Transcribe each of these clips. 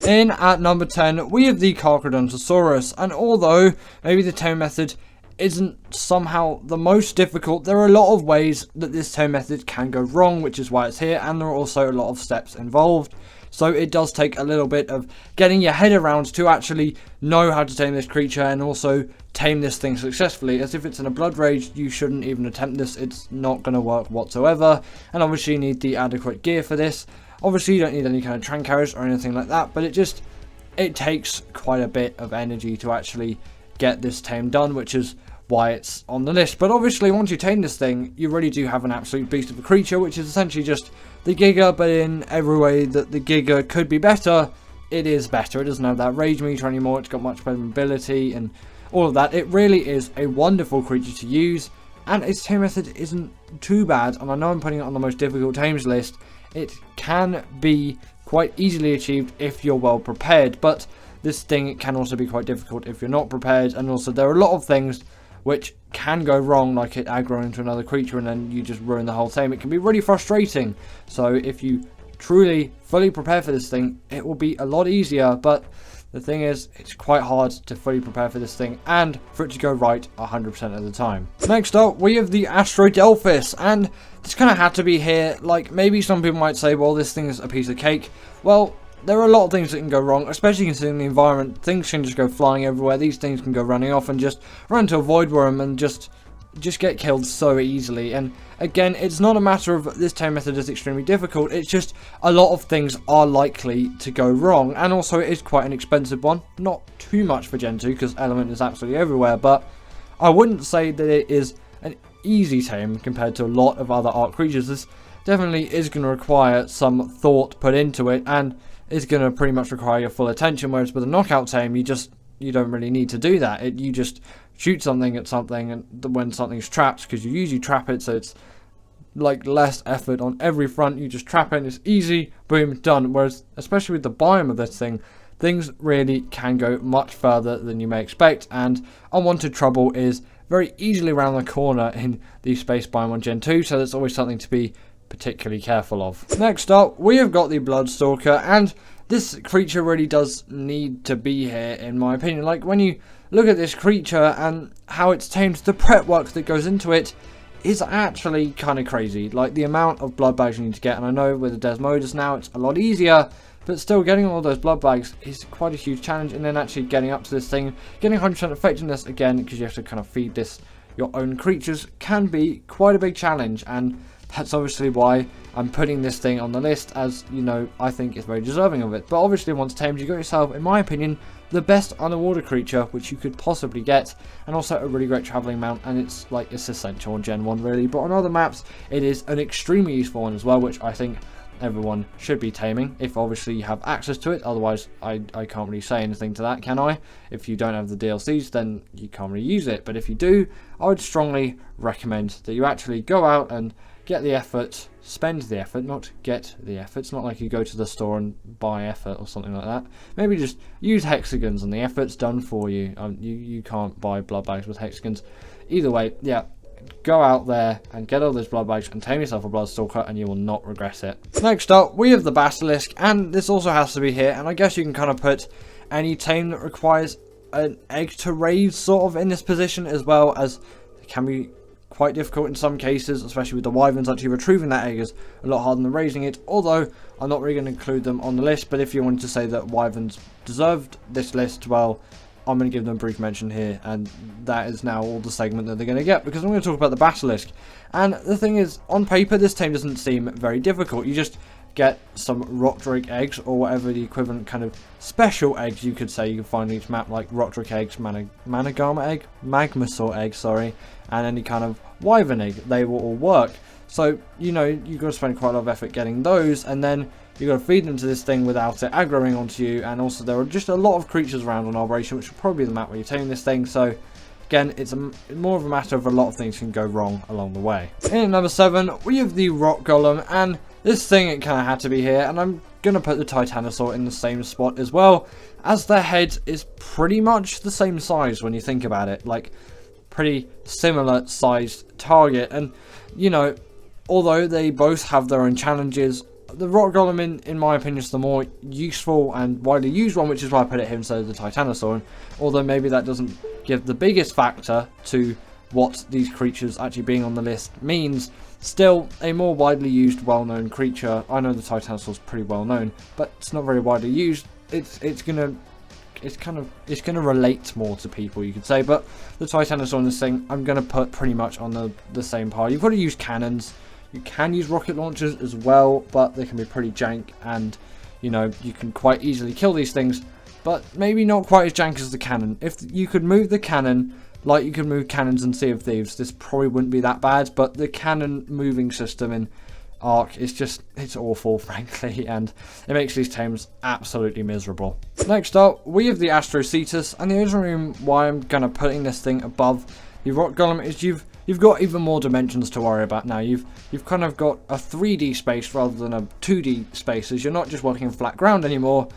In at number 10, we have the Kronosaurus, and although maybe the tame method isn't somehow the most difficult, there are a lot of ways that this tame method can go wrong, which is why it's here, and there are also a lot of steps involved. So it does take a little bit of getting your head around to actually know how to tame this creature and also tame this thing successfully. As if it's in a blood rage, you shouldn't even attempt this. It's not going to work whatsoever. And obviously you need the adequate gear for this. Obviously you don't need any kind of train carriage or anything like that, but it takes quite a bit of energy to actually get this tame done, which is why it's on the list. But obviously once you tame this thing, you really do have an absolute beast of a creature, which is essentially just the Giga, but in every way that the Giga could be better, it is better. It doesn't have that rage meter anymore, it's got much better mobility and all of that. It really is a wonderful creature to use, and its tame method isn't too bad, and I know I'm putting it on the most difficult tames list. It can be quite easily achieved if you're well prepared, but this thing can also be quite difficult if you're not prepared, and also there are a lot of things which can go wrong, like it aggro into another creature and then you just ruin the whole tame. It can be really frustrating. So if you truly fully prepare for this thing, it will be a lot easier, but the thing is, it's quite hard to fully prepare for this thing and for it to go right 100% of the time. Next up, we have the Astrocetus, and this kind of had to be here. Like, maybe some people might say, well, this thing is a piece of cake. Well, there are a lot of things that can go wrong, especially considering the environment. Things can just go flying everywhere. These things can go running off and just run into a void worm and just get killed so easily. And again, it's not a matter of this tame method is extremely difficult. It's just a lot of things are likely to go wrong. And also it is quite an expensive one. Not too much for Gen 2 because element is absolutely everywhere. But I wouldn't say that it is an easy tame compared to a lot of other Ark creatures. This definitely is going to require some thought put into it, and is going to pretty much require your full attention, whereas with a knockout tame, you don't really need to do that. You just shoot something at something and when something's trapped, because you usually trap it, so it's like less effort on every front. You just trap it and it's easy, boom, done. Whereas, especially with the biome of this thing, things really can go much further than you may expect, and unwanted trouble is very easily around the corner in the space biome on Gen 2, so there's always something to be particularly careful of. Next up, we have got the Bloodstalker, and this creature really does need to be here, in my opinion. Like, when you look at this creature and how it's tamed, the prep work that goes into it is actually kind of crazy. Like, the amount of blood bags you need to get, and I know with the Desmodus now it's a lot easier, but still getting all those blood bags is quite a huge challenge, and then actually getting up to this thing, getting 100% effectiveness again, because you have to kind of feed this your own creatures, can be quite a big challenge, and that's obviously why I'm putting this thing on the list, as, you know, I think it's very deserving of it. But obviously once tamed, you got yourself, in my opinion, the best underwater creature which you could possibly get, and also a really great travelling mount, and it's essential on Gen 1 really, but on other maps it is an extremely useful one as well, which I think everyone should be taming, if obviously you have access to it. Otherwise I can't really say anything to that, can I? If you don't have the DLCs, then you can't really use it, but if you do, I would strongly recommend that you actually go out and get the effort, spend the effort, not get the effort. It's not like you go to the store and buy effort or something like that. Maybe just use hexagons and the effort's done for you. You can't buy blood bags with hexagons. Either way, yeah, go out there and get all those blood bags and tame yourself a Bloodstalker, and you will not regret it. Next up, we have the Basilisk, and this also has to be here, and I guess you can kind of put any tame that requires an egg to raise sort of in this position, as well as it can be quite difficult in some cases, especially with the wyverns. Actually retrieving that egg is a lot harder than raising it, although I'm not really going to include them on the list. But if you wanted to say that wyverns deserved this list, well, I'm going to give them a brief mention here, and that is now all the segment that they're going to get, because I'm going to talk about the Basilisk. And the thing is, on paper this tame doesn't seem very difficult. You just get some rock drake eggs, or whatever the equivalent kind of special eggs you could say you can find in each map, like rock drake eggs, managama egg, magmasaur egg, sorry, and any kind of wyvern egg. They will all work. So, you know, you've got to spend quite a lot of effort getting those, and then you've got to feed them to this thing without it aggroing onto you. And also there are just a lot of creatures around on Operation, which will probably be the map where you're taming this thing. So again, it's more of a matter of a lot of things can go wrong along the way. In at number 7, we have the Rock Golem, and this thing, it kind of had to be here, and I'm going to put the Titanosaur in the same spot as well, as their head is pretty much the same size when you think about it. Like, pretty similar sized target, and, you know, although they both have their own challenges, the Rock Golem, in my opinion, is the more useful and widely used one, which is why I put it here instead of the Titanosaur. Although maybe that doesn't give the biggest factor to what these creatures actually being on the list means, still a more widely used, well-known creature. I know the Titanosaur is pretty well known, but it's not very widely used. It's gonna relate more to people, you could say. But the Titanosaur in this thing, I'm gonna put pretty much on the same par. You've got to use cannons. You can use rocket launchers as well, but they can be pretty jank, and you know, you can quite easily kill these things, but maybe not quite as jank as the cannon. If you could move the cannon like you could move cannons in Sea of Thieves, this probably wouldn't be that bad. But the cannon moving system in Ark is just, it's awful, frankly, and it makes these tames absolutely miserable. Next up, we have the Astrocetus, and the only reason why I'm gonna putting this thing above the Rock Golem is you've got even more dimensions to worry about now. You've kind of got a 3D space rather than a 2D space, as you're not just working in flat ground anymore.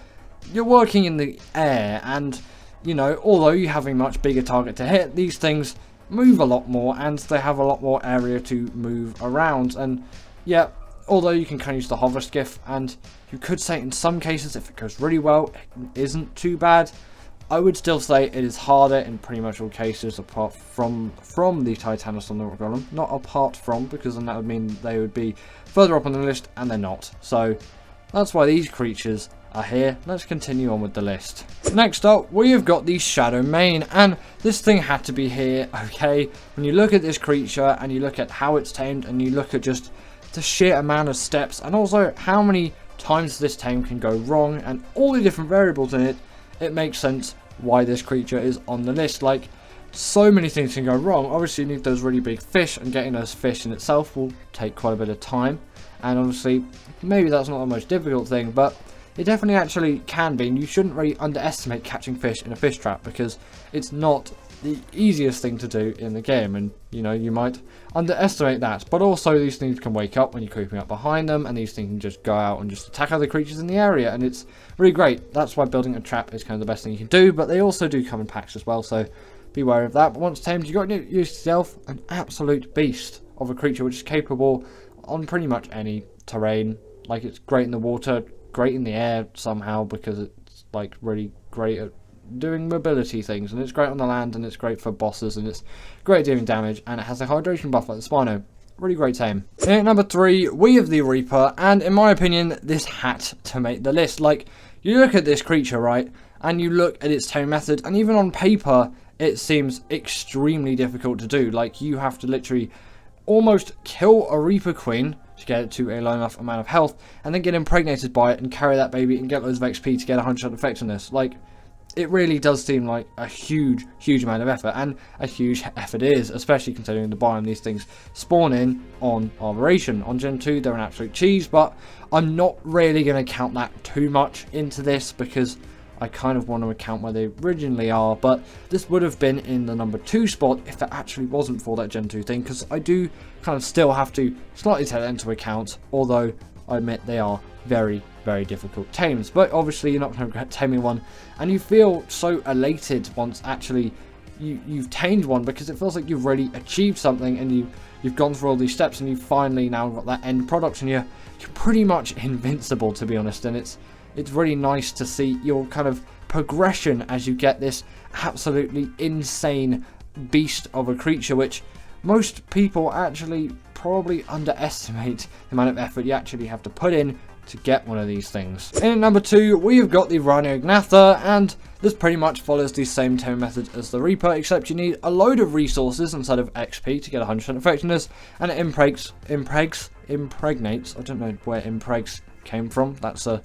You're working in the air, and you know, although you have a much bigger target to hit, these things move a lot more, and they have a lot more area to move around. And yeah, although you can kind of use the hover skiff, and you could say in some cases, if it goes really well, it isn't too bad. I would still say it is harder in pretty much all cases, apart from the Titanosaur and the Rock Golem. Not apart from, because then that would mean they would be further up on the list, and they're not. So that's why these creatures are here. Let's continue on with the list. Next up, we have got the Shadowmain, and this thing had to be here, okay? When you look at this creature, and you look at how it's tamed, and you look at just the sheer amount of steps, and also how many times this tame can go wrong, and all the different variables in it, it makes sense why this creature is on the list. Like, so many things can go wrong. Obviously, you need those really big fish, and getting those fish in itself will take quite a bit of time. And obviously, maybe that's not the most difficult thing, but it definitely actually can be, and you shouldn't really underestimate catching fish in a fish trap, because it's not the easiest thing to do in the game, and you know, you might underestimate that. But also, these things can wake up when you're creeping up behind them, and these things can just go out and just attack other creatures in the area, and it's really great. That's why building a trap is kind of the best thing you can do, but they also do come in packs as well, so be wary of that. But once tamed, you've got to use yourself an absolute beast of a creature which is capable on pretty much any terrain. Like, it's great in the water, great in the air somehow, because it's like really great at doing mobility things, and it's great on the land, and it's great for bosses, and it's great at doing damage, and it has a hydration buff like the Spino. Really great tame. In at number 3, we have the Reaper, and in my opinion, this had to make the list. Like, you look at this creature, right, and you look at its tame method, and even on paper, it seems extremely difficult to do. Like, you have to literally almost kill a Reaper Queen to get it to a low enough amount of health, and then get impregnated by it and carry that baby and get loads of XP to get 100% effectiveness. Like, it really does seem like a huge amount of effort, and a huge effort is, especially considering the biome these things spawn in on Arboration. On Gen 2, they're an absolute cheese, but I'm not really going to count that too much into this, because I kind of want to account where they originally are. But this would have been in the number 2 spot if it actually wasn't for that Gen 2 thing, because I do kind of still have to slightly take that into account, although I admit they are very difficult tames. But obviously you're not going to regret taming one, and you feel so elated once actually you've tamed one, because it feels like you've really achieved something, and you've gone through all these steps, and you've finally now got that end product, and you're pretty much invincible, to be honest. And it's really nice to see your kind of progression as you get this absolutely insane beast of a creature, which most people actually probably underestimate the amount of effort you actually have to put in to get one of these things. In at number 2, we have got the Rhynio Gnather, and this pretty much follows the same tame method as the Reaper, except you need a load of resources instead of XP to get 100% effectiveness, and it impregnates. I don't know where impregs came from. That's a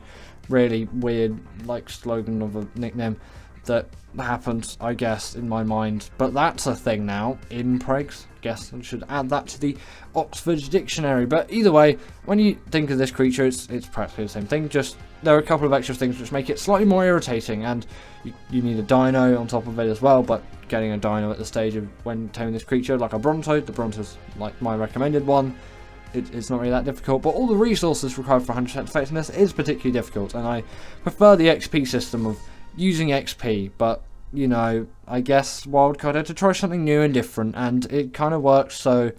really weird, like, slogan of a nickname that happens, I guess, in my mind. But that's a thing now, impregs. Guess I should add that to the Oxford Dictionary. But either way, when you think of this creature, it's practically the same thing. Just there are a couple of extra things which make it slightly more irritating, and you need a dino on top of it as well. But getting a dino at the stage of when taming this creature, like a Bronto, the Bronto's like my recommended one. It's not really that difficult, but all the resources required for 100% effectiveness is particularly difficult, and I prefer the XP system of using XP, but, you know, I guess Wildcard had to try something new and different, and it kind of works, so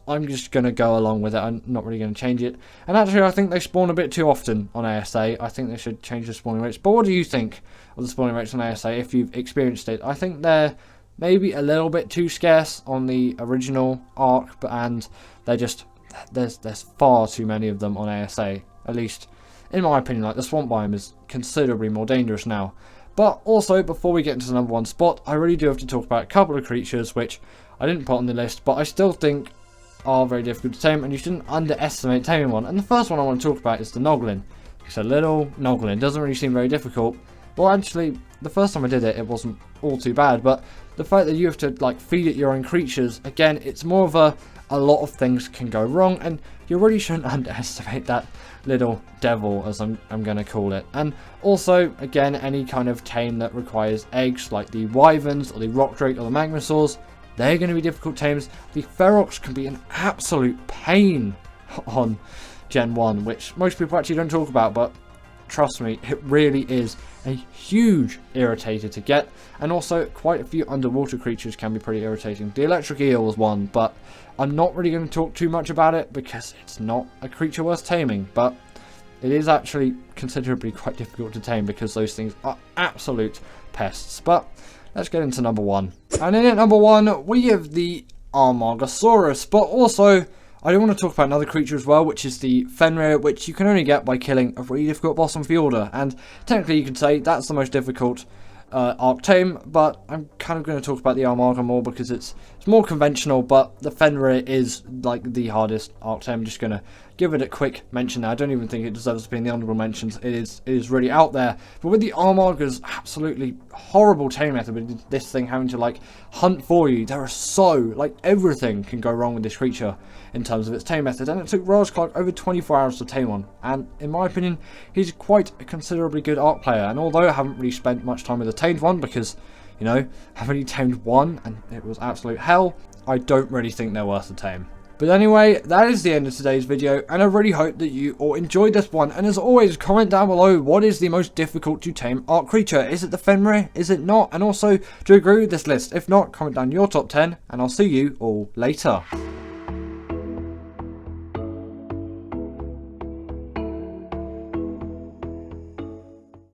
I'm just going to go along with it. I'm not really going to change it. And actually, I think they spawn a bit too often on ASA. I think they should change the spawning rates. But what do you think of the spawning rates on ASA if you've experienced it? I think they're maybe a little bit too scarce on the original Ark, and they're just, there's far too many of them on ASA. At least, in my opinion, like the swamp biome is considerably more dangerous now. But also, before we get into the number one spot, I really do have to talk about a couple of creatures which I didn't put on the list, but I still think are very difficult to tame, and you shouldn't underestimate taming one. And the first one I want to talk about is the Noglin. It's a little Noglin. Doesn't really seem very difficult. Well, actually, the first time I did it, it wasn't all too bad, but the fact that you have to like feed it your own creatures, again, it's more of a lot of things can go wrong, and you really shouldn't underestimate that little devil, as I'm going to call it. And also, again, any kind of tame that requires eggs, like the wyverns or the rock drake or the magmasaurs, they're going to be difficult tames. The ferox can be an absolute pain on Gen 1, which most people actually don't talk about, but trust me, it really is a huge irritator to get. And also, quite a few underwater creatures can be pretty irritating. The electric eel is one, but I'm not really going to talk too much about it because it's not a creature worth taming, but it is actually considerably quite difficult to tame because those things are absolute pests. But let's get into number one. And in at number one, we have the Amargasaurus, but also I do want to talk about another creature as well, which is the Fenrir, which you can only get by killing a really difficult boss on Fjordur. And technically you could say that's the most difficult Ark Tame, but I'm kind of going to talk about the Amarga more because it's more conventional, but the Fenrir is like the hardest Ark Tame. I'm just going to give it a quick mention there. I don't even think it deserves to be in the honorable mentions. It is really out there. But with the Amarga's absolutely horrible tame method, with this thing having to like hunt for you, there are so, like, everything can go wrong with this creature in terms of its tame method, and it took Raasclark over 24 hours to tame one, and in my opinion he's quite a considerably good Ark player. And although I haven't really spent much time with a tamed one because, you know, I've only tamed one and it was absolute hell, I don't really think they're worth the tame. But anyway, that is the end of today's video, and I really hope that you all enjoyed this one. And as always, comment down below, what is the most difficult to tame Ark creature? Is it the Fenrir? Is it not? And also, do you agree with this list? If not, comment down your top 10, and I'll see you all later.